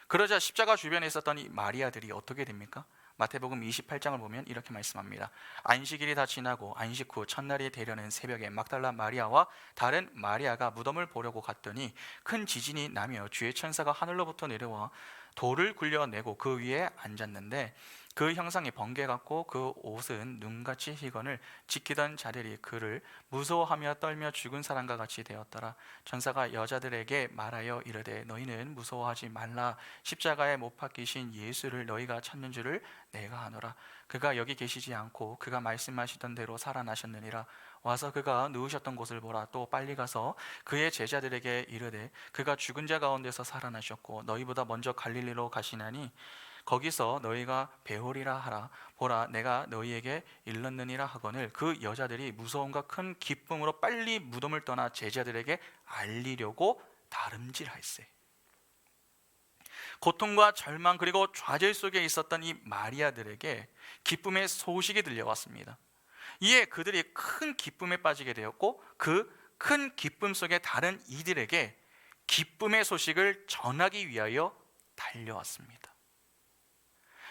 그러자 십자가 주변에 있었던 이 마리아들이 어떻게 됩니까? 마태복음 28장을 보면 이렇게 말씀합니다. 안식일이 다 지나고 안식 후 첫날이 되려는 새벽에 막달라 마리아와 다른 마리아가 무덤을 보려고 갔더니 큰 지진이 나며 주의 천사가 하늘로부터 내려와 돌을 굴려내고 그 위에 앉았는데 그 형상이 번개 같고 그 옷은 눈같이 희건을 지키던 자들이 그를 무서워하며 떨며 죽은 사람과 같이 되었더라. 천사가 여자들에게 말하여 이르되 너희는 무서워하지 말라. 십자가에 못 박히신 예수를 너희가 찾는 줄을 내가 아노라. 그가 여기 계시지 않고 그가 말씀하시던 대로 살아나셨느니라. 와서 그가 누우셨던 곳을 보라. 또 빨리 가서 그의 제자들에게 이르되 그가 죽은 자 가운데서 살아나셨고 너희보다 먼저 갈릴리로 가시나니 거기서 너희가 배우리라 하라. 보라, 내가 너희에게 일렀느니라 하거늘 그 여자들이 무서움과 큰 기쁨으로 빨리 무덤을 떠나 제자들에게 알리려고 다름질할세. 고통과 절망 그리고 좌절 속에 있었던 이 마리아들에게 기쁨의 소식이 들려왔습니다. 이에 그들이 큰 기쁨에 빠지게 되었고 그 큰 기쁨 속에 다른 이들에게 기쁨의 소식을 전하기 위하여 달려왔습니다.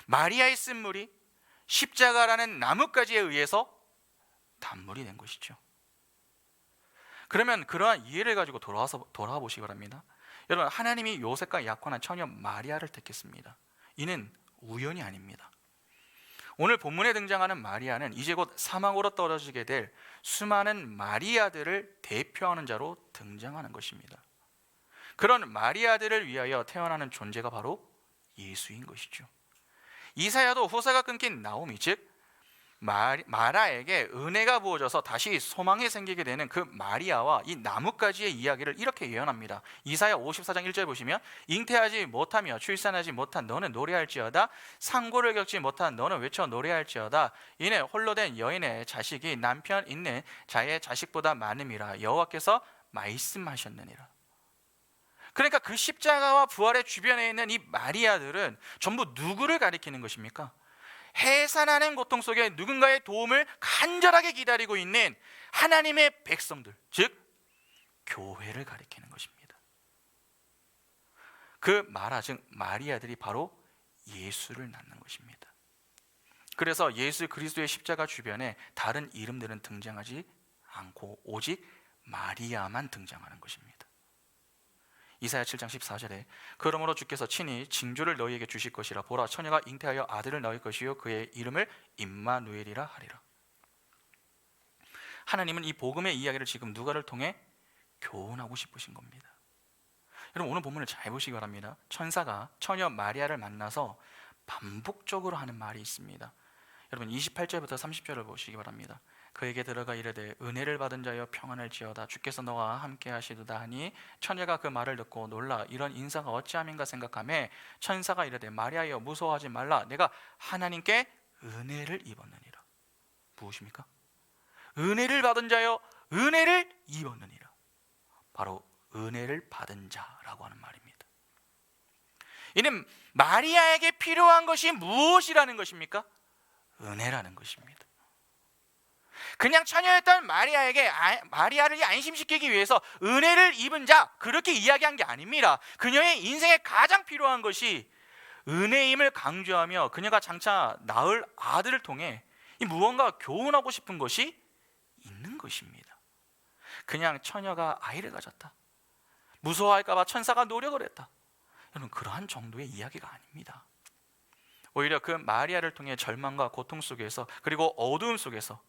마리아의 쓴물이 십자가라는 나뭇가지에 의해서 단물이 된 것이죠. 그러면 그러한 이해를 가지고 돌아와 보시기 바랍니다. 여러분, 하나님이 요셉과 약혼한 처녀 마리아를 택했습니다. 이는 우연이 아닙니다. 오늘 본문에 등장하는 마리아는 이제 곧 사망으로 떨어지게 될 수많은 마리아들을 대표하는 자로 등장하는 것입니다. 그런 마리아들을 위하여 태어나는 존재가 바로 예수인 것이죠. 이사야도 후사가 끊긴 나오미, 즉 마라에게 은혜가 부어져서 다시 소망이 생기게 되는 그 마리아와 이 나뭇가지의 이야기를 이렇게 예언합니다. 이사야 54장 1절 보시면 잉태하지 못하며 출산하지 못한 너는 노래할지어다, 상고를 겪지 못한 너는 외쳐 노래할지어다. 이내 홀로 된 여인의 자식이 남편 있는 자의 자식보다 많음이라 여호와께서 말씀하셨느니라. 그러니까 그 십자가와 부활의 주변에 있는 이 마리아들은 전부 누구를 가리키는 것입니까? 해산하는 고통 속에 누군가의 도움을 간절하게 기다리고 있는 하나님의 백성들, 즉 교회를 가리키는 것입니다. 그 마라, 즉 마리아들이 바로 예수를 낳는 것입니다. 그래서 예수 그리스도의 십자가 주변에 다른 이름들은 등장하지 않고 오직 마리아만 등장하는 것입니다. 이사야 7장 14절에 그러므로 주께서 친히 징조를 너희에게 주실 것이라. 보라, 처녀가 잉태하여 아들을 낳을 것이요 그의 이름을 임마누엘이라 하리라. 하나님은 이 복음의 이야기를 지금 누가를 통해 교훈하고 싶으신 겁니다. 여러분, 오늘 본문을 잘 보시기 바랍니다. 천사가 처녀 마리아를 만나서 반복적으로 하는 말이 있습니다. 여러분 28절부터 30절을 보시기 바랍니다. 그에게 들어가 이르되 은혜를 받은 자여 평안할지어다, 주께서 너와 함께 하시도다 하니 처녀가 그 말을 듣고 놀라 이런 인사가 어찌함인가 생각하매 천사가 이르되 마리아여 무서워하지 말라, 내가 하나님께 은혜를 입었느니라. 무엇입니까? 은혜를 받은 자여 은혜를 입었느니라. 바로 은혜를 받은 자라고 하는 말입니다. 이는 마리아에게 필요한 것이 무엇이라는 것입니까? 은혜라는 것입니다. 그냥 처녀였던 마리아를 안심시키기 위해서 은혜를 입은 자, 그렇게 이야기한 게 아닙니다. 그녀의 인생에 가장 필요한 것이 은혜임을 강조하며 그녀가 장차 낳을 아들을 통해 무언가 교훈하고 싶은 것이 있는 것입니다. 그냥 처녀가 아이를 가졌다, 무서워할까 봐 천사가 노력을 했다, 여러분 그러한 정도의 이야기가 아닙니다. 오히려 그 마리아를 통해 절망과 고통 속에서 그리고 어두움 속에서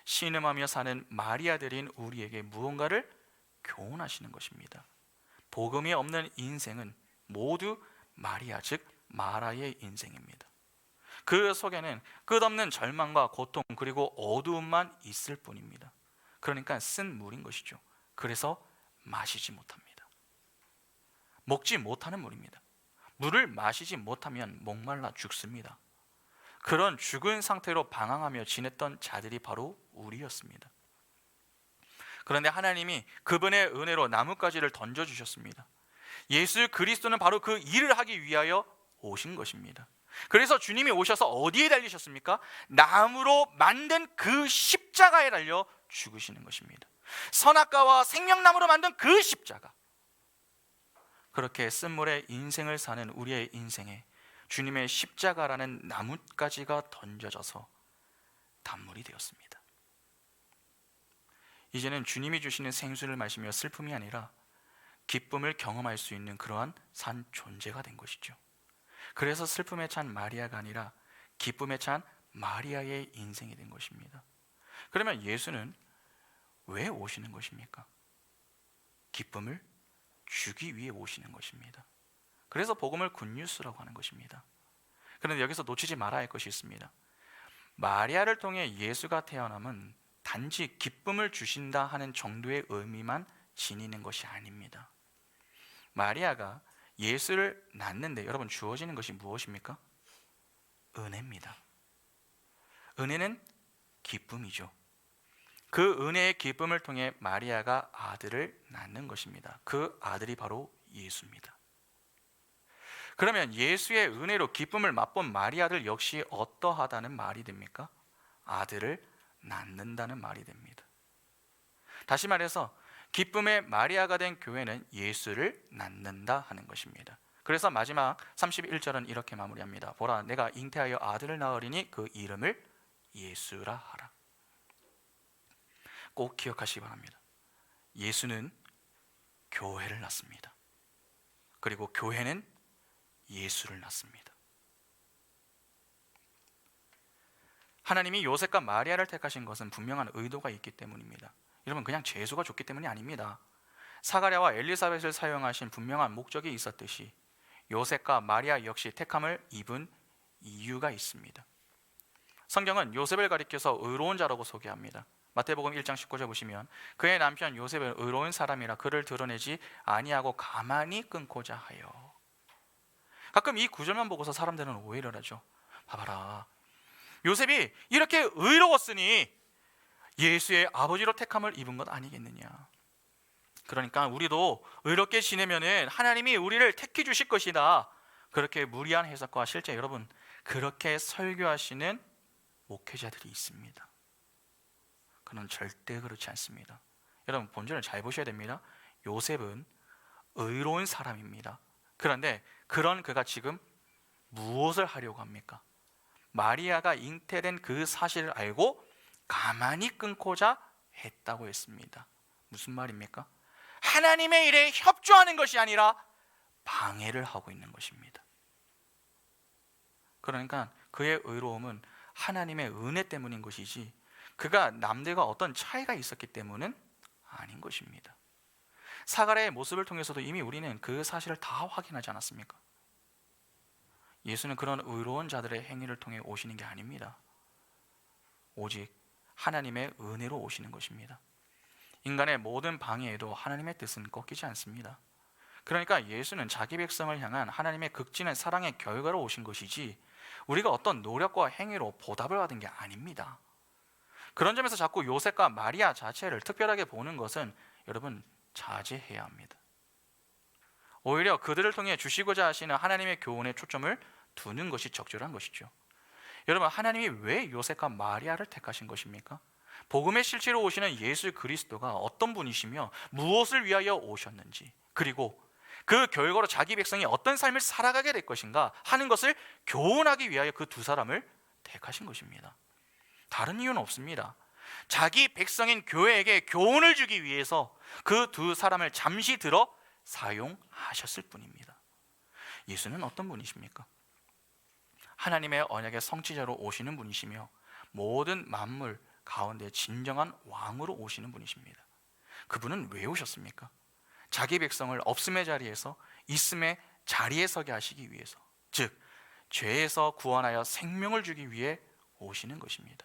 신음하며 사는 마리아들인 우리에게 무언가를 교훈하시는 것입니다. 복음이 없는 인생은 모두 마리아, 즉 마라의 인생입니다. 그 속에는 끝없는 절망과 고통 그리고 어두움만 있을 뿐입니다. 그러니까 쓴 물인 것이죠. 그래서 마시지 못합니다. 먹지 못하는 물입니다. 물을 마시지 못하면 목말라 죽습니다. 그런 죽은 상태로 방황하며 지냈던 자들이 바로 우리였습니다. 그런데 하나님이 그분의 은혜로 나뭇가지를 던져주셨습니다. 예수 그리스도는 바로 그 일을 하기 위하여 오신 것입니다. 그래서 주님이 오셔서 어디에 달리셨습니까? 나무로 만든 그 십자가에 달려 죽으시는 것입니다. 선악과와 생명나무로 만든 그 십자가. 그렇게 쓴물의 인생을 사는 우리의 인생에 주님의 십자가라는 나뭇가지가 던져져서 단물이 되었습니다. 이제는 주님이 주시는 생수를 마시며 슬픔이 아니라 기쁨을 경험할 수 있는 그러한 산 존재가 된 것이죠. 그래서 슬픔에 찬 마리아가 아니라 기쁨에 찬 마리아의 인생이 된 것입니다. 그러면 예수는 왜 오시는 것입니까? 기쁨을 주기 위해 오시는 것입니다. 그래서 복음을 굿뉴스라고 하는 것입니다. 그런데 여기서 놓치지 말아야 할 것이 있습니다. 마리아를 통해 예수가 태어남은 단지 기쁨을 주신다 하는 정도의 의미만 지니는 것이 아닙니다. 마리아가 예수를 낳는데 여러분 주어지는 것이 무엇입니까? 은혜입니다. 은혜는 기쁨이죠. 그 은혜의 기쁨을 통해 마리아가 아들을 낳는 것입니다. 그 아들이 바로 예수입니다. 그러면 예수의 은혜로 기쁨을 맛본 마리아들 역시 어떠하다는 말이 됩니까? 아들을 낳는다는 말이 됩니다. 다시 말해서 기쁨의 마리아가 된 교회는 예수를 낳는다 하는 것입니다. 그래서 마지막 31절은 이렇게 마무리합니다. 보라, 내가 잉태하여 아들을 낳으리니 그 이름을 예수라 하라. 꼭 기억하시기 바랍니다. 예수는 교회를 낳습니다. 그리고 교회는 예수를 낳습니다. 하나님이 요셉과 마리아를 택하신 것은 분명한 의도가 있기 때문입니다. 여러분 그냥 재수가 좋기 때문이 아닙니다. 사가랴와 엘리사벳을 사용하신 분명한 목적이 있었듯이 요셉과 마리아 역시 택함을 입은 이유가 있습니다. 성경은 요셉을 가리켜서 의로운 자라고 소개합니다. 마태복음 1장 19절 보시면 그의 남편 요셉은 의로운 사람이라 그를 드러내지 아니하고 가만히 끊고자 하여. 가끔 이 구절만 보고서 사람들은 오해를 하죠. 봐봐라, 요셉이 이렇게 의로웠으니 예수의 아버지로 택함을 입은 것 아니겠느냐. 그러니까 우리도 의롭게 지내면은 하나님이 우리를 택해 주실 것이다. 그렇게 무리한 해석과 실제 여러분 그렇게 설교하시는 목회자들이 있습니다. 그는 절대 그렇지 않습니다. 여러분 본문을 잘 보셔야 됩니다. 요셉은 의로운 사람입니다. 그런데 그런 그가 지금 무엇을 하려고 합니까? 마리아가 잉태된 그 사실을 알고 가만히 끊고자 했다고 했습니다. 무슨 말입니까? 하나님의 일에 협조하는 것이 아니라 방해를 하고 있는 것입니다. 그러니까 그의 의로움은 하나님의 은혜 때문인 것이지 그가 남들과 어떤 차이가 있었기 때문은 아닌 것입니다. 사가랴의 모습을 통해서도 이미 우리는 그 사실을 다 확인하지 않았습니까? 예수는 그런 의로운 자들의 행위를 통해 오시는 게 아닙니다. 오직 하나님의 은혜로 오시는 것입니다. 인간의 모든 방해에도 하나님의 뜻은 꺾이지 않습니다. 그러니까 예수는 자기 백성을 향한 하나님의 극진한 사랑의 결과로 오신 것이지 우리가 어떤 노력과 행위로 보답을 받은 게 아닙니다. 그런 점에서 자꾸 요셉과 마리아 자체를 특별하게 보는 것은 여러분 자제해야 합니다. 오히려 그들을 통해 주시고자 하시는 하나님의 교훈에 초점을 두는 것이 적절한 것이죠. 여러분 하나님이 왜 요셉과 마리아를 택하신 것입니까? 복음의 실체로 오시는 예수 그리스도가 어떤 분이시며 무엇을 위하여 오셨는지, 그리고 그 결과로 자기 백성이 어떤 삶을 살아가게 될 것인가 하는 것을 교훈하기 위하여 그 두 사람을 택하신 것입니다. 다른 이유는 없습니다. 자기 백성인 교회에게 교훈을 주기 위해서 그 두 사람을 잠시 들어 사용하셨을 뿐입니다. 예수는 어떤 분이십니까? 하나님의 언약의 성취자로 오시는 분이시며 모든 만물 가운데 진정한 왕으로 오시는 분이십니다. 그분은 왜 오셨습니까? 자기 백성을 없음의 자리에서 있음의 자리에 서게 하시기 위해서, 즉 죄에서 구원하여 생명을 주기 위해 오시는 것입니다.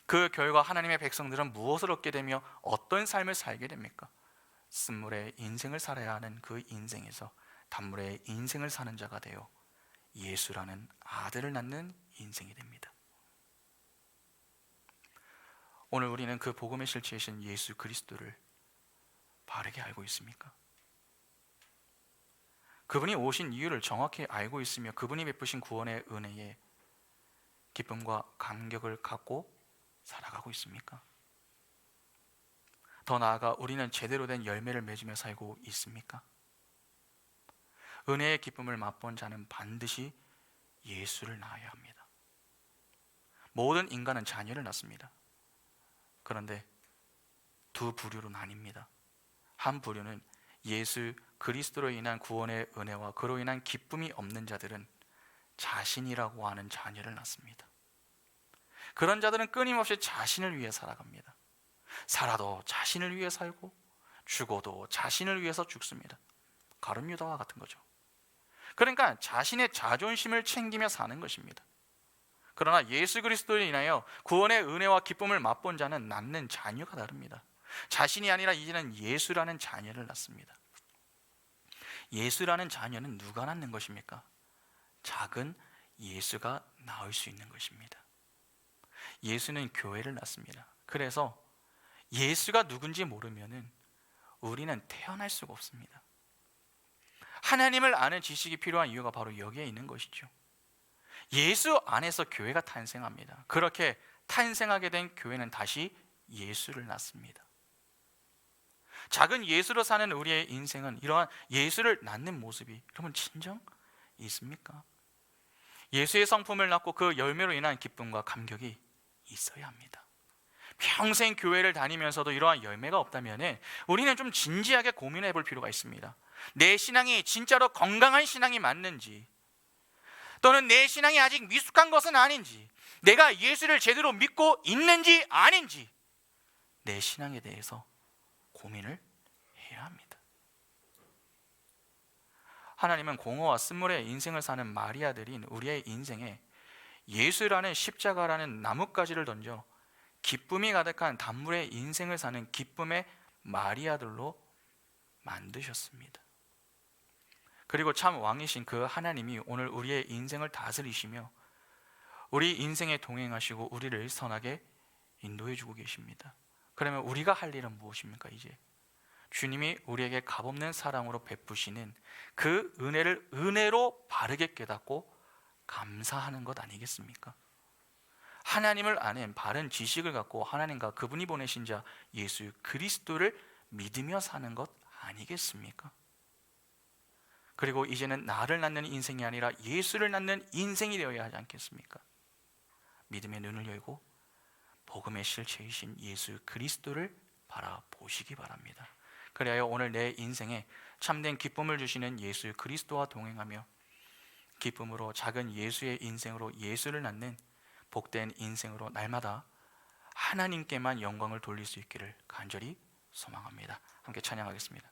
그 결과 하나님의 백성들은 무엇을 얻게 되며 어떤 삶을 살게 됩니까? 쓴물의 인생을 살아야 하는 그 인생에서 단물의 인생을 사는 자가 되어 예수라는 아들을 낳는 인생이 됩니다. 오늘 우리는 그 복음의 실체이신 예수 그리스도를 바르게 알고 있습니까? 그분이 오신 이유를 정확히 알고 있으며 그분이 베푸신 구원의 은혜에 기쁨과 감격을 갖고 살아가고 있습니까? 더 나아가 우리는 제대로 된 열매를 맺으며 살고 있습니까? 은혜의 기쁨을 맛본 자는 반드시 예수를 낳아야 합니다. 모든 인간은 자녀를 낳습니다. 그런데 두 부류로 나뉩니다. 한 부류는 예수 그리스도로 인한 구원의 은혜와 그로 인한 기쁨이 없는 자들은 자신이라고 하는 자녀를 낳습니다. 그런 자들은 끊임없이 자신을 위해 살아갑니다. 살아도 자신을 위해 살고 죽어도 자신을 위해서 죽습니다. 가룟 유다와 같은 거죠. 그러니까 자신의 자존심을 챙기며 사는 것입니다. 그러나 예수 그리스도로 인하여 구원의 은혜와 기쁨을 맛본 자는 낳는 자녀가 다릅니다. 자신이 아니라 이제는 예수라는 자녀를 낳습니다. 예수라는 자녀는 누가 낳는 것입니까? 작은 예수가 낳을 수 있는 것입니다. 예수는 교회를 낳습니다. 그래서 예수가 누군지 모르면은 우리는 태어날 수가 없습니다. 하나님을 아는 지식이 필요한 이유가 바로 여기에 있는 것이죠. 예수 안에서 교회가 탄생합니다. 그렇게 탄생하게 된 교회는 다시 예수를 낳습니다. 작은 예수로 사는 우리의 인생은 이러한 예수를 낳는 모습이 여러분 진정 있습니까? 예수의 성품을 낳고 그 열매로 인한 기쁨과 감격이 있어야 합니다. 평생 교회를 다니면서도 이러한 열매가 없다면 우리는 좀 진지하게 고민해 볼 필요가 있습니다. 내 신앙이 진짜로 건강한 신앙이 맞는지, 또는 내 신앙이 아직 미숙한 것은 아닌지, 내가 예수를 제대로 믿고 있는지 아닌지 내 신앙에 대해서 고민을 해야 합니다. 하나님은 공허와 쓴물의 인생을 사는 마리아들인 우리의 인생에 예수라는 십자가라는 나뭇가지를 던져 기쁨이 가득한 단물의 인생을 사는 기쁨의 마리아들로 만드셨습니다. 그리고 참 왕이신 그 하나님이 오늘 우리의 인생을 다스리시며 우리 인생에 동행하시고 우리를 선하게 인도해 주고 계십니다. 그러면 우리가 할 일은 무엇입니까? 이제 주님이 우리에게 값없는 사랑으로 베푸시는 그 은혜를 은혜로 바르게 깨닫고 감사하는 것 아니겠습니까? 하나님을 아는 바른 지식을 갖고 하나님과 그분이 보내신 자 예수 그리스도를 믿으며 사는 것 아니겠습니까? 그리고 이제는 나를 낳는 인생이 아니라 예수를 낳는 인생이 되어야 하지 않겠습니까? 믿음의 눈을 열고 복음의 실체이신 예수 그리스도를 바라보시기 바랍니다. 그래야 오늘 내 인생에 참된 기쁨을 주시는 예수 그리스도와 동행하며 기쁨으로 작은 예수의 인생으로 예수를 낳는 복된 인생으로 날마다 하나님께만 영광을 돌릴 수 있기를 간절히 소망합니다. 함께 찬양하겠습니다.